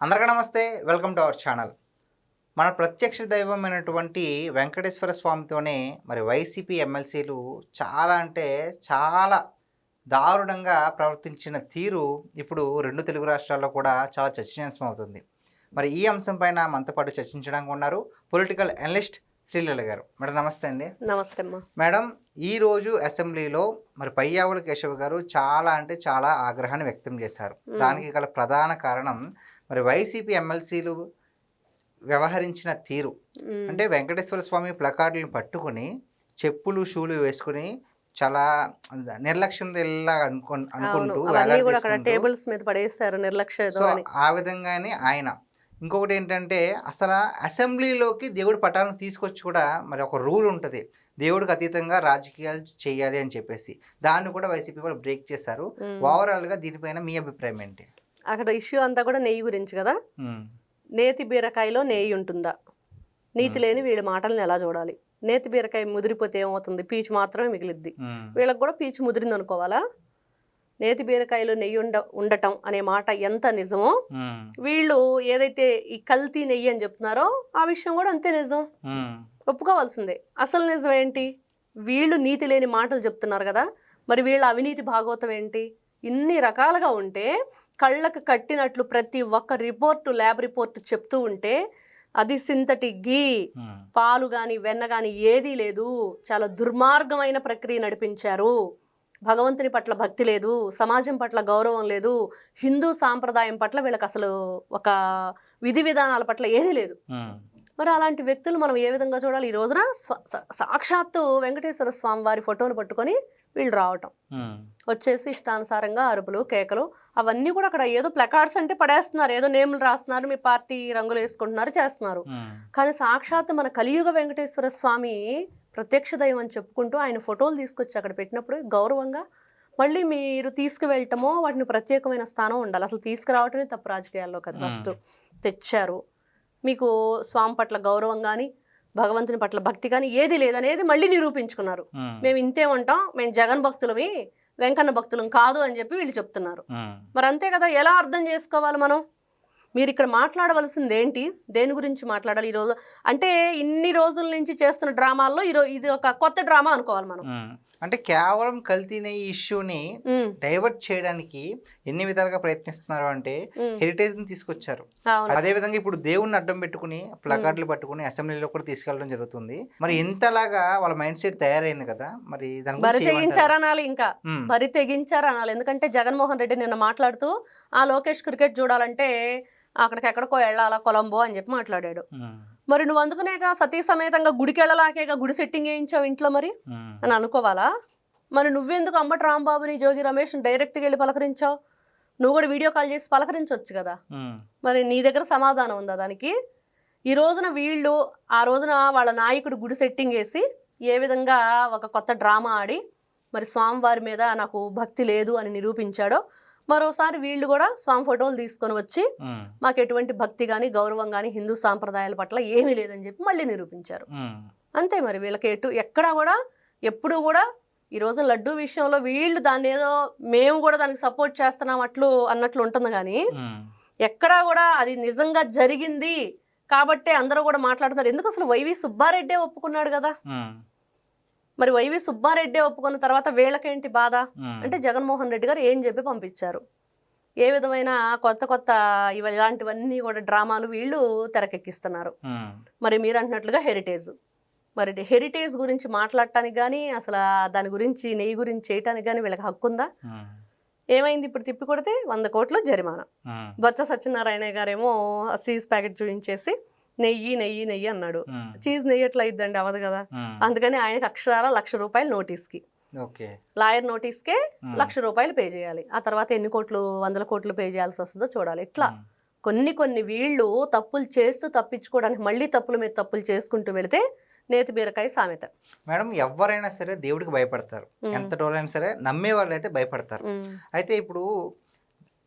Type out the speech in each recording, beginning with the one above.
అందరికీ నమస్తే, welcome to our channel. మన ప్రత్యక్ష దైవమైనటువంటి వెంకటేశ్వర స్వామితోనే మరి వైసీపీ ఎమ్మెల్సీలు చాలా అంటే చాలా దారుణంగా ప్రవర్తించిన తీరు ఇప్పుడు రెండు తెలుగు రాష్ట్రాల్లో కూడా చాలా చర్చనీయాంశం అవుతుంది. మరి ఈ అంశం పైన మనతో పాటు చర్చించడానికి ఉన్నారు పొలిటికల్ అనలిస్ట్ శ్రీలీల గారు. మేడం నమస్తే అండి. నమస్తే అమ్మా. మేడం, ఈరోజు అసెంబ్లీలో మరి పయ్యావుల కేశవ్ గారు చాలా అంటే చాలా ఆగ్రహాన్ని వ్యక్తం చేశారు. దానికి గల ప్రధాన కారణం మరి వైసీపీ ఎమ్మెల్సీలు వ్యవహరించిన తీరు. అంటే వెంకటేశ్వర స్వామి ప్లకార్డులను పట్టుకుని చెప్పులు షూలు వేసుకుని చాలా నిర్లక్ష్యం అనుకుంటూ టేబుల్స్ మీద పడేస్తారు నిర్లక్ష్యం. ఆ విధంగానే ఆయన ఇంకొకటి ఏంటంటే అసలు అసెంబ్లీలోకి దేవుడి పటాలను తీసుకొచ్చి కూడా మరి ఒక రూల్ ఉంటుంది, దేవుడికి అతీతంగా రాజకీయాలు చేయాలి అని చెప్పేసి. దాన్ని కూడా వైసీపీ వాళ్ళు బ్రేక్ చేశారు. ఓవరాల్గా దీనిపైన మీ అభిప్రాయం ఏంటి? అక్కడ ఇష్యూ అంతా కూడా నెయ్యి గురించి కదా. నేతి బీరకాయలో నెయ్యి ఉంటుందా? నీతి లేని వీళ్ళ మాటలను ఎలా చూడాలి? నేతి బీరకాయ ముదిరిపోతే ఏమవుతుంది? పీచు మాత్రమే మిగిలిద్ది. వీళ్ళకి కూడా పీచు ముదిరింది అనుకోవాలా? నేతి బీరకాయలో నెయ్యి ఉండటం అనే మాట ఎంత నిజమో, వీళ్ళు ఏదైతే ఈ కల్తీ నెయ్యి అని చెప్తున్నారో ఆ విషయం కూడా అంతే నిజం, ఒప్పుకోవాల్సిందే. అసలు నిజం ఏంటి? వీళ్ళు నీతి లేని మాటలు చెప్తున్నారు కదా, మరి వీళ్ళ అవినీతి భాగవతం ఏంటి? ఇన్ని రకాలుగా ఉంటే కళ్ళకు కట్టినట్లు ప్రతి ఒక్క రిపోర్టు, ల్యాబ్ రిపోర్టు చెప్తూ ఉంటే అది సింథటిక్ గీ, పాలు కానీ వెన్న కానీ ఏదీ లేదు. చాలా దుర్మార్గమైన ప్రక్రియ నడిపించారు. భగవంతుని పట్ల భక్తి లేదు, సమాజం పట్ల గౌరవం లేదు, హిందూ సాంప్రదాయం పట్ల వీళ్ళకి అసలు ఒక విధి విధానాల పట్ల ఏదీ లేదు. మరి అలాంటి వ్యక్తులు మనం ఏ విధంగా చూడాలి? ఈ రోజున సాక్షాత్తు వెంకటేశ్వర స్వామి వారి ఫోటోలు పట్టుకొని వీళ్ళు రావటం, వచ్చేసి ఇష్టానుసారంగా అరుపులు కేకలు అవన్నీ కూడా అక్కడ ఏదో ప్లకార్డ్స్ అంటే పడేస్తున్నారు, ఏదో నేములు రాస్తున్నారు, మీ పార్టీ రంగులు వేసుకుంటున్నారు, చేస్తున్నారు. కానీ సాక్షాత్తు మన కలియుగ వెంకటేశ్వర స్వామి ప్రత్యక్ష దైవం అని చెప్పుకుంటూ ఆయన ఫోటోలు తీసుకొచ్చి అక్కడ పెట్టినప్పుడు గౌరవంగా మళ్ళీ మీరు తీసుకువెళ్ళటమో వాటిని ప్రత్యేకమైన స్థానం ఉండాలి. అసలు తీసుకురావటమే తప్పు రాజకీయాల్లో కదా. ఫస్ట్ తెచ్చారు, మీకు స్వామి పట్ల గౌరవం కానీ భగవంతుని పట్ల భక్తి కానీ ఏది లేదనేది మళ్ళీ నిరూపించుకున్నారు. మేము ఇంతే ఉంటాం, మేము జగన్ భక్తులవి, వెంకన్న భక్తులం కాదు అని చెప్పి వీళ్ళు చెప్తున్నారు. మరి అంతే కదా, ఎలా అర్థం చేసుకోవాలి మనం? మీరు ఇక్కడ మాట్లాడవలసింది ఏంటి? దేని గురించి మాట్లాడాలి? ఈరోజు అంటే ఇన్ని రోజుల నుంచి చేస్తున్న డ్రామాల్లో ఇది ఒక కొత్త డ్రామా అనుకోవాలి మనం. అంటే కేవలం కల్తీనే ఈ ఇష్యూని డైవర్ట్ చేయడానికి ఎన్ని విధాలుగా ప్రయత్నిస్తున్నారు అంటే హెరిటేజ్ ని తీసుకొచ్చారు. అదే విధంగా ఇప్పుడు దేవుణ్ణి అడ్డం పెట్టుకుని ప్లకార్డులు పట్టుకుని అసెంబ్లీలో కూడా తీసుకెళ్లడం జరుగుతుంది. మరి ఇంతలాగా వాళ్ళ మైండ్ సెట్ తయారైంది కదా, మరి బరి తెగించారనాలి, ఇంకా బరి తెగించారనాలి. ఎందుకంటే జగన్మోహన్ రెడ్డి నిన్న మాట్లాడుతూ ఆ లోకేష్ క్రికెట్ చూడాలంటే అక్కడికెక్కడికో వెళ్ళాలా కొలంబో అని చెప్పి మాట్లాడాడు. మరి నువ్వు అందుకునేగా సతీ సమేతంగా గుడికి వెళ్ళలాకేగా గుడి సెట్టింగ్ వేయించావు ఇంట్లో మరి అని అనుకోవాలా? మరి నువ్వెందుకు అంబటి రాంబాబుని, జోగి రమేష్ని డైరెక్ట్గా వెళ్ళి పలకరించావు? నువ్వు కూడా వీడియో కాల్ చేసి పలకరించవచ్చు కదా. మరి నీ దగ్గర సమాధానం ఉందా దానికి? ఈ రోజున వీళ్ళు ఆ రోజున వాళ్ళ నాయకుడు గుడి సెట్టింగ్ వేసి ఏ విధంగా ఒక కొత్త డ్రామా ఆడి మరి స్వామివారి మీద నాకు భక్తి లేదు అని నిరూపించాడో, మరోసారి వీళ్ళు కూడా స్వామి ఫోటోలు తీసుకొని వచ్చి మాకు ఎటువంటి భక్తి కానీ గౌరవం కానీ హిందూ సాంప్రదాయాల పట్ల ఏమీ లేదని చెప్పి మళ్ళీ నిరూపించారు. అంతే. మరి వీళ్ళకి ఎక్కడా కూడా ఎప్పుడు కూడా ఈ రోజు లడ్డూ విషయంలో వీళ్ళు దాన్ని ఏదో మేము కూడా దానికి సపోర్ట్ చేస్తున్నాం అన్నట్లు ఉంటుంది. కానీ ఎక్కడా కూడా అది నిజంగా జరిగింది కాబట్టే అందరూ కూడా మాట్లాడుతున్నారు. ఎందుకు అసలు వైవి సుబ్బారెడ్డే ఒప్పుకున్నాడు కదా. మరి వైవి సుబ్బారెడ్డి ఒప్పుకున్న తర్వాత వీళ్ళకేంటి బాధ అంటే జగన్మోహన్ రెడ్డి గారు ఏం చెప్పి పంపించారు? ఏ విధమైన కొత్త ఇలాంటివన్నీ కూడా డ్రామాలు వీళ్ళు తెరకెక్కిస్తున్నారు. మరి మీరు అంటున్నట్లుగా మరి హెరిటేజ్ గురించి మాట్లాడటానికి కానీ అసలు దాని గురించి నెయ్యి గురించి చేయటానికి కానీ వీళ్ళకి హక్కు ఉందా? ఏమైంది? ఇప్పుడు తిప్పి కొడితే 100 కోట్ల జరిమానా. బొత్స సత్యనారాయణ గారేమో చీజ్ ప్యాకెట్ చూపించేసి నెయ్యి నెయ్యి నెయ్యి అన్నాడు. చీజ్ నెయ్యి ఎట్లా అయిద్దండి? అవదు కదా. అందుకని ఆయనకి అక్షరాల ₹1,00,000 నోటీస్కి, లాయర్ నోటీస్కే ₹1,00,000 పే చేయాలి. ఆ తర్వాత ఎన్ని కోట్లు, 100 కోట్లు పే చేయాల్సి వస్తుందో చూడాలి. ఇట్లా కొన్ని వీళ్ళు తప్పులు చేస్తూ తప్పించుకోవడానికి మళ్ళీ తప్పుల మీద తప్పులు చేసుకుంటూ వెళితే నేతి బీరకాయ సామెత. మేడం, ఎవరైనా సరే దేవుడికి భయపడతారు, ఎంత డోలైనా సరే నమ్మే వాళ్ళు అయితే భయపడతారు. అయితే ఇప్పుడు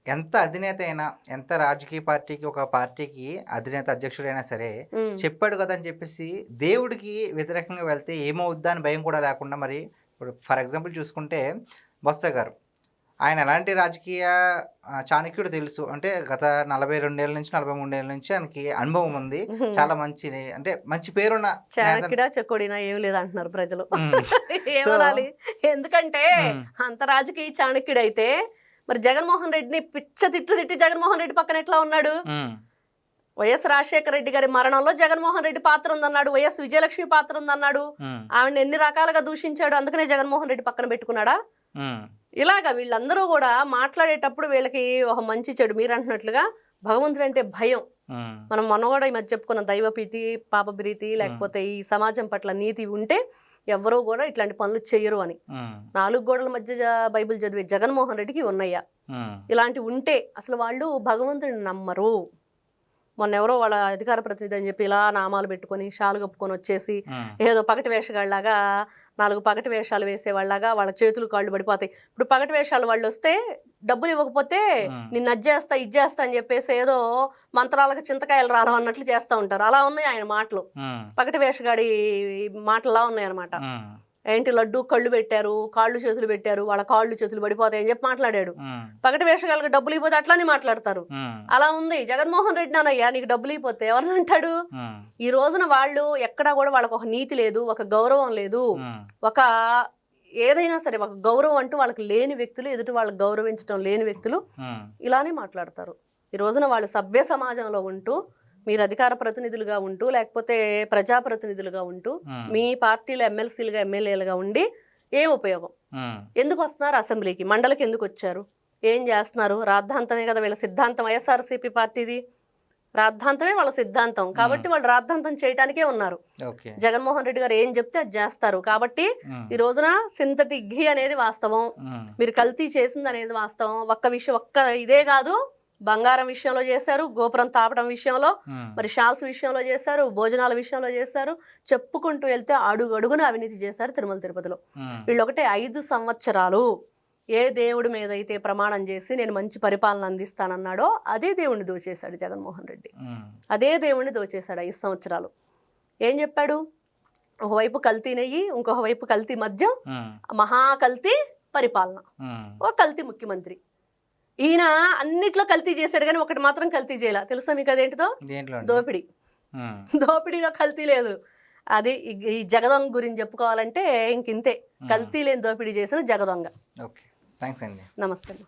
ఎంత అధినేత అయినా, ఎంత రాజకీయ పార్టీకి ఒక పార్టీకి అధినేత అధ్యక్షుడైనా సరే చెప్పాడు కదా అని చెప్పేసి దేవుడికి వ్యతిరేకంగా వెళ్తే ఏమవుద్దా అని భయం కూడా లేకుండా, మరి ఇప్పుడు ఫర్ ఎగ్జాంపుల్ చూసుకుంటే బొత్స గారు ఆయన ఎలాంటి రాజకీయ చాణక్యుడు తెలుసు అంటే గత 42 ఏళ్ళ నుంచి 43 ఏళ్ళ నుంచి ఆయనకి అనుభవం ఉంది. చాలా మంచి అంటే మంచి పేరున్న చాణక్యుడా చెక్కుడినా ఏం లేదంటున్నారు ప్రజలు. ఏమనాలి? ఎందుకంటే అంత రాజకీయ చాణక్యుడైతే మరి జగన్మోహన్ రెడ్డిని పిచ్చ తిట్టి జగన్మోహన్ రెడ్డి పక్కన ఎట్లా ఉన్నాడు? వైఎస్ రాజశేఖర రెడ్డి గారి మరణంలో జగన్మోహన్ రెడ్డి పాత్ర ఉందన్నాడు, వైఎస్ విజయలక్ష్మి పాత్ర ఉందన్నాడు, ఆవిడ ఎన్ని రకాలుగా దూషించాడు, అందుకనే జగన్మోహన్ రెడ్డి పక్కన పెట్టుకున్నాడా? ఇలాగా వీళ్ళందరూ కూడా మాట్లాడేటప్పుడు వీళ్ళకి ఒక మంచి చెడు మీరు అంటున్నట్లుగా భగవంతుడు అంటే భయం. మనం కూడా ఈ మధ్య చెప్పుకున్న దైవప్రీతి, పాపప్రీతి, లేకపోతే ఈ సమాజం పట్ల నీతి ఉంటే ఎవరూ కూడా ఇట్లాంటి పనులు చెయ్యరు అని 4 గోడల మధ్య బైబిల్ చదివే జగన్మోహన్ రెడ్డికి ఉన్నాయా? ఇలాంటివి ఉంటే అసలు వాళ్ళు భగవంతుడిని నమ్మరు. మొన్న ఎవరో వాళ్ళ అధికార ప్రతినిధి అని చెప్పి ఇలా నామాలు పెట్టుకొని షాలు కప్పుకొని వచ్చేసి ఏదో పగటి వేషగాళ్ళలాగా 4 పగటి వేషాలు వేసేవాళ్ళలాగా వాళ్ళ చేతులు కాళ్ళు పడిపోతాయి. ఇప్పుడు పగటి వేషాలు వాళ్ళు వస్తే డబ్బులు ఇవ్వకపోతే నిన్ను అజ్జేస్తా ఇజ్జేస్తా అని చెప్పేసి ఏదో మంత్రాలకు చింతకాయలు రాలం అన్నట్లు చేస్తూ ఉంటారు. అలా ఉన్నాయి ఆయన మాటలు, పగటి వేషగాడి మాటలా ఉన్నాయి అనమాట. ఏంటి లడ్డు కళ్ళు పెట్టారు, కాళ్ళు చేతులు పెట్టారు, వాళ్ళ కాళ్ళు చేతులు పడిపోతాయి అని చెప్పి మాట్లాడాడు. పగటి వేషగాళ్ళకి డబ్బులు ఇవ్వకపోతే అట్లానే మాట్లాడతారు. అలా ఉంది. జగన్మోహన్ రెడ్డి నానయ్యా నీకు డబ్బులు ఇవ్వకపోతే ఎవరిని అంటాడు? ఈ రోజున వాళ్ళు ఎక్కడా కూడా వాళ్ళకి ఒక నీతి లేదు, ఒక గౌరవం లేదు, ఒక ఏదైనా సరే ఒక గౌరవం అంటూ వాళ్ళకి లేని వ్యక్తులు, ఎదుటి వాళ్ళకి గౌరవించడం లేని వ్యక్తులు ఇలానే మాట్లాడతారు. ఈ రోజున వాళ్ళు సభ్య సమాజంలో ఉంటూ, మీరు అధికార ప్రతినిధులుగా ఉంటూ లేకపోతే ప్రజాప్రతినిధులుగా ఉంటూ మీ పార్టీలో ఎమ్మెల్సీలుగా ఎమ్మెల్యేలుగా ఉండి ఏం ఉపయోగం? ఎందుకు వస్తున్నారు అసెంబ్లీకి? మండలికి ఎందుకు వచ్చారు? ఏం చేస్తున్నారు? రాద్ధాంతమే కదా వీళ్ళ సిద్ధాంతం. వైఎస్ఆర్సీపీ పార్టీది రాద్ధాంతమే వాళ్ళ సిద్ధాంతం కాబట్టి వాళ్ళు రాద్ధాంతం చేయడానికే ఉన్నారు. జగన్మోహన్ రెడ్డి గారు ఏం చెప్తే అది చేస్తారు. కాబట్టి ఈ రోజున సింథటిక్ ఘీ అనేది వాస్తవం, మీరు కల్తీ చేసింది అనేది వాస్తవం. ఒక్క ఇదే కాదు, బంగారం విషయంలో చేశారు, గోపురం తాపడం విషయంలో, మరి షాల్స్ విషయంలో చేశారు, భోజనాల విషయంలో చేశారు, చెప్పుకుంటూ వెళ్తే అడుగడుగున అవినీతి చేశారు తిరుమల తిరుపతిలో. వీళ్ళు ఒకటే 5 సంవత్సరాలు ఏ దేవుడి మీద అయితే ప్రమాణం చేసి నేను మంచి పరిపాలన అందిస్తానన్నాడో అదే దేవుడిని దోచేశాడు జగన్మోహన్ రెడ్డి. అదే దేవుడిని దోచేశాడు 5 సంవత్సరాలు. ఏం చెప్పాడు? ఒకవైపు కల్తీ నెయ్యి, ఇంకొక వైపు కల్తీ మద్యం, మహా కల్తీ పరిపాలన, ఓ కల్తీ ముఖ్యమంత్రి. ఈయన అన్నిట్లో కల్తీ చేశాడు కానీ ఒకటి మాత్రం కల్తీ చేయాల. తెలుసా మీకు అదేంటిదో? దోపిడీ. దోపిడీలో కల్తీ లేదు. అది ఈ జగదొంగ గురించి చెప్పుకోవాలంటే ఇంకింతే. కల్తీ లేని దోపిడీ చేసిన జగదొంగ. ఓకే, థాంక్స్ అండి. నమస్తే.